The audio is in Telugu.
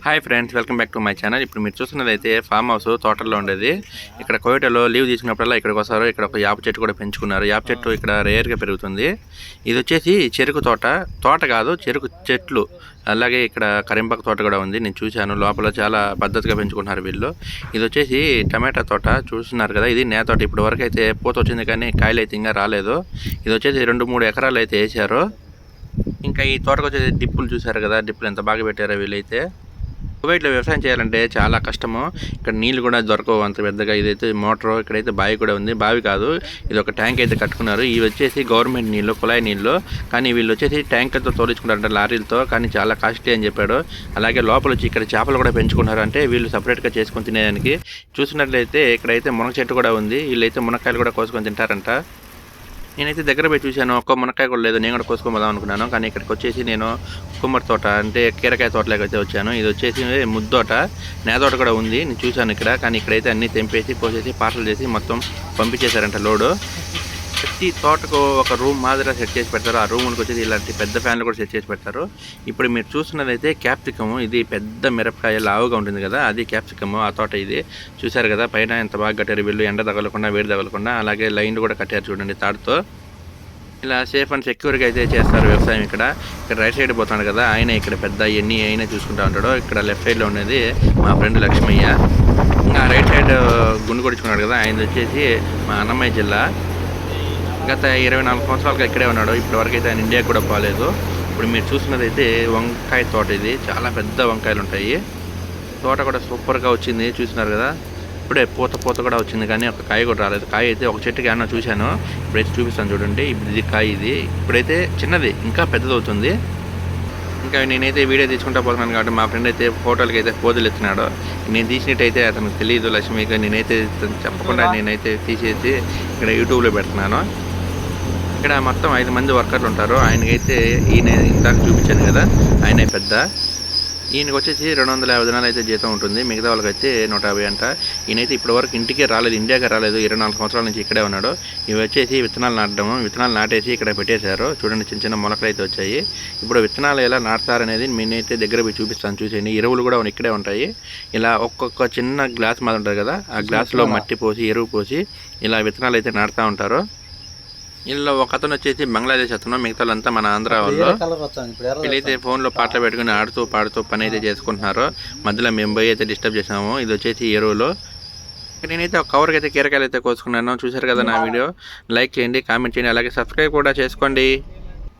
Hi friends, welcome back to my channel. ఇప్పుడు మీరు చూస్తున్నదైతే ఫామ్ హౌస్ తోటల్లో ఉండేది. ఇక్కడ కోయటలో లీవ్ తీసుకున్నప్పుడల్లా ఇక్కడికి వస్తారు. ఇక్కడ ఒక యాప చెట్టు కూడా పెంచుకున్నారు. యాప చెట్టు ఇక్కడ రేర్గా పెరుగుతుంది. ఇది వచ్చేసి చెరుకు తోట కాదు, చెరుకు చెట్లు. అలాగే ఇక్కడ కరింపాకు తోట కూడా ఉంది. నేను చూశాను, లోపల చాలా పద్ధతిగా పెంచుకుంటున్నారు వీళ్ళు. ఇది వచ్చేసి టమాటా తోట చూస్తున్నారు కదా. ఇది నేతోట. ఇప్పటి వరకు అయితే పూత వచ్చింది కానీ కాయలు అయితే ఇంకా రాలేదు. ఇది వచ్చేసి 2-3 ఎకరాలు అయితే వేసారు. ఇంకా ఈ తోటకు వచ్చేసి డిప్పులు చూసారు కదా, డిప్పులు ఎంత బాగా పెట్టారో వీళ్ళైతే. కువైట్లో వ్యవసాయం చేయాలంటే చాలా కష్టము. ఇక్కడ నీళ్ళు కూడా దొరకవు అంత పెద్దగా. ఇదైతే మోటారు, ఇక్కడైతే బావి కూడా ఉంది. బావి కాదు, ఇది ఒక ట్యాంక్ అయితే కట్టుకున్నారు. ఇవి వచ్చేసి గవర్నమెంట్ నీళ్ళు, కుళాయి నీళ్ళు. కానీ వీళ్ళు వచ్చేసి ట్యాంకర్తో తోలించుకుంటారంట, లారీలతో. కానీ చాలా కాస్ట్లీ అని చెప్పాడు. అలాగే లోపల వచ్చి ఇక్కడ చేపలు కూడా పెంచుకున్నారు. అంటే వీళ్ళు సపరేట్గా చేసుకొని తినేదానికి. చూసినట్లయితే ఇక్కడైతే మునగ చెట్టు కూడా ఉంది. వీళ్ళైతే మునక్కాయలు కూడా కోసుకొని తింటారంట. నేనైతే దగ్గర పోయి చూశాను, ఒక్క మునక్కాయ కూడా లేదు. నేను కూడా కోసుకోమదాం అనుకున్నాను. కానీ ఇక్కడికి వచ్చేసి నేను కుమ్మరి తోట అంటే కీరకాయ తోటలోకి అయితే వచ్చాను. ఇది వచ్చేసి ముద్దోట, నేతోట కూడా ఉంది. నేను చూశాను ఇక్కడ. కానీ ఇక్కడైతే అన్నీ తెంపేసి కోసేసి పార్సల్ చేసి మొత్తం పంపించేశారంట లోడు. ప్రతి తోటకు ఒక రూమ్ మాదిరిగా సెట్ చేసి పెడతారు. ఆ రూమ్కి వచ్చేసి ఇలాంటి పెద్ద ఫ్యాన్లు కూడా సెట్ చేసి పెడతారు. ఇప్పుడు మీరు చూస్తున్నదైతే క్యాప్సికమ్. ఇది పెద్ద మిరపకాయ లావుగా ఉంటుంది కదా, అది క్యాప్సికమ్. ఆ తోట ఇది చూశారు కదా. పైన ఎంత బాగా కట్టారు వీళ్ళు, ఎండ తగలకుండా వేడి తగలకుండా. అలాగే లైన్లు కూడా కట్టారు చూడండి తాడుతో. ఇలా సేఫ్ అండ్ సెక్యూర్గా అయితే చేస్తారు వ్యవసాయం. ఇక్కడ రైట్ సైడ్ పోతున్నాడు కదా ఆయన, ఇక్కడ పెద్ద ఎన్ని అయినా చూసుకుంటూ ఉంటాడు. ఇక్కడ లెఫ్ట్ సైడ్లో ఉండేది మా ఫ్రెండ్ లక్ష్మయ్య. ఇంకా రైట్ సైడ్ గుండు కొడుచుకున్నాడు కదా, ఆయన వచ్చేసి మా అన్నమయ్య జిల్లా. గత 24 సంవత్సరాలుగా ఇక్కడే ఉన్నాడు. ఇప్పటివరకు అయితే ఆయన ఇండియాకి కూడా పోలేదు. ఇప్పుడు మీరు చూసినదైతే వంకాయ తోట. ఇది చాలా పెద్ద వంకాయలు ఉంటాయి. తోట కూడా సూపర్గా వచ్చింది చూసినారు కదా. ఇప్పుడే పూత కూడా వచ్చింది కానీ ఒక కాయ కూడా రాలేదు. కాయ అయితే ఒక చెట్టుకి ఏమన్నా చూశాను. ఇప్పుడైతే చూపిస్తాను చూడండి. ఇప్పుడు ఇది కాయ. ఇది ఇప్పుడైతే చిన్నది, ఇంకా పెద్దది అవుతుంది. ఇంకా నేనైతే వీడియో తీసుకుంటా పోతున్నాను కాబట్టి మా ఫ్రెండ్ అయితే ఫోటోలకి అయితే పోజులు ఎత్తున్నాడు. నేను తీసినట్టయితే అతనికి తెలియదు లక్ష్మికి. నేనైతే చెప్పకుండా నేనైతే తీసేసి ఇక్కడ యూట్యూబ్లో పెడుతున్నాను. ఇక్కడ మొత్తం 5 మంది వర్కర్లు ఉంటారు. ఆయనకైతే ఈయన ఇందాక చూపించాను కదా, ఆయన పెద్ద. ఈయనకి వచ్చేసి 250 దినాలు అయితే జీతం ఉంటుంది. మిగతా వాళ్ళకైతే 150 అంట. ఈయనైతే ఇప్పటివరకు ఇంటికే రాలేదు, ఇండియాకి రాలేదు. 24 సంవత్సరాల నుంచి ఇక్కడే ఉన్నాడు. ఇవి వచ్చేసి విత్తనాలు నాటడము. విత్తనాలు నాటేసి ఇక్కడ పెట్టేశారు. చూడండి, చిన్న చిన్న మొలకలు అయితే వచ్చాయి. ఇప్పుడు విత్తనాలు ఎలా నాటుతారనేది నేనైతే దగ్గర పోయి చూపిస్తాను, చూసేయండి. ఎరువులు కూడా ఇక్కడే ఉంటాయి. ఇలా ఒక్కొక్క చిన్న గ్లాస్ మాది ఉంటుంది కదా, ఆ గ్లాసులో మట్టి పోసి ఎరువు పోసి ఇలా విత్తనాలు అయితే నాటుతూ ఉంటారు. వీళ్ళు ఒక అతను వచ్చేసి బంగ్లాదేశ్ అతను, మిగతా వాళ్ళంతా మన ఆంధ్ర వాళ్ళు. వీళ్ళైతే ఫోన్లో పాటలు పెట్టుకుని ఆడుతూ పాడుతూ పని అయితే చేసుకుంటున్నారు. మధ్యలో మేము పోయి అయితే డిస్టర్బ్ చేసాము. ఇది వచ్చేసి ఎరువులు. నేనైతే ఒక కవర్కి అయితే కీరకాయలు అయితే కోసుకున్నాను. చూశారు కదా నా వీడియో. లైక్ చేయండి, కామెంట్ చేయండి, అలాగే సబ్స్క్రైబ్ కూడా చేసుకోండి.